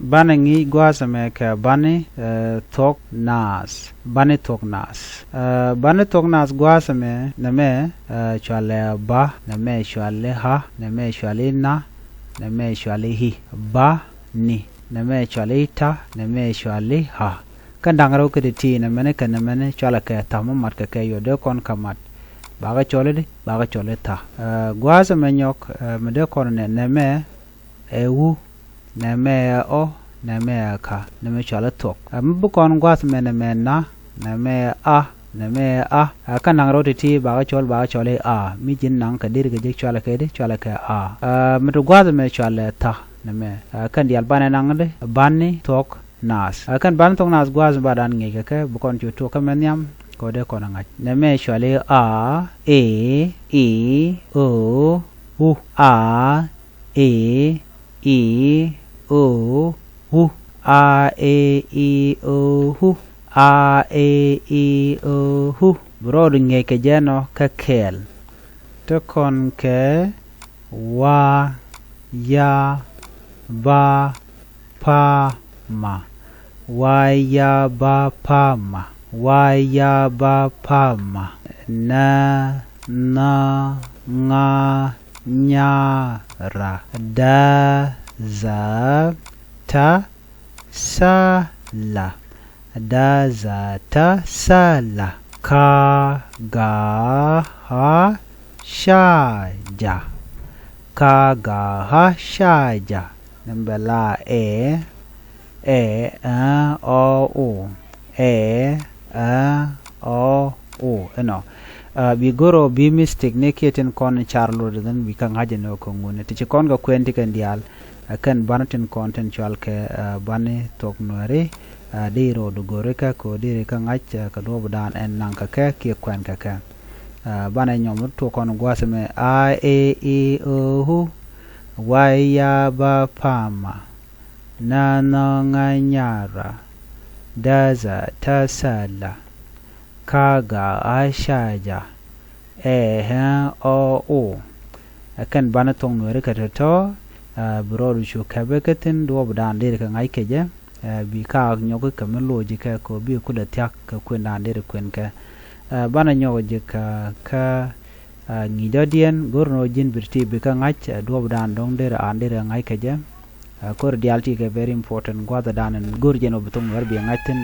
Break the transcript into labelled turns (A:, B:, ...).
A: Bani ngi gwasame ke bani tok nas. Bani tok nas. Bani tok nas gwasame name chwale ba, name chwale ha, name chwale na, name chwale hi. Ba ni. Name chwale ta, name chwale ha. Kan dangaro ke ti name ke name chwale ke tamu mat ke yode kon kamat. Baga chole di, baga chole ta. Gwasame nyok mede kon ne name ewu. Name o, name ka, name chwale tok. Mbukon gwasame name na, name a, name a. Kan nangaro ti baga chole a. Mi jin nang ke diri ke jik chwale ke a. Mede gwasame chwale ta. Name kan dial bane nangde bani tok nas kan bani tok nas gwaz badan ngi ke bukon ju to kamenyam ko de ko nangaj name chwale a e i o u a e i o u a e i o u a e i o u bro ngi ke jeno ka kel to kon ke wa ya ba pa ma wa ya ba pa ma wa ya ba pa ma na nga nya ra da za ta sa la da za ta sa la ka ga ha sha ja ka ga ha sha ja number la e o u o u no bi goro bi mistake ne keten kon charlo den bi kan haje no ko ngone ti kon ga kwenti kan dial kan banatin content chal ke bane tok noare de ro do gore ka ko dire kan ach ka do dan en nan ka ke kwen ka ka bana nyom to kon gwaseme a e i o u wa ya ba pama na nga nyara da za ta sala ka ga ashaja o o kan bana tong no re ka to bro shu ka be katin do bdan de ka ngai ke je bi ka nyogo ka men loji ka ko bi ku da tyak ka ku na de kwen ka bana nyogo je ka ngi dodien gorno jin birti be ka ngach do bdan dong de an de ngai ke je cordiality ke very important gwada danen gurjeno betung war bi ngaiten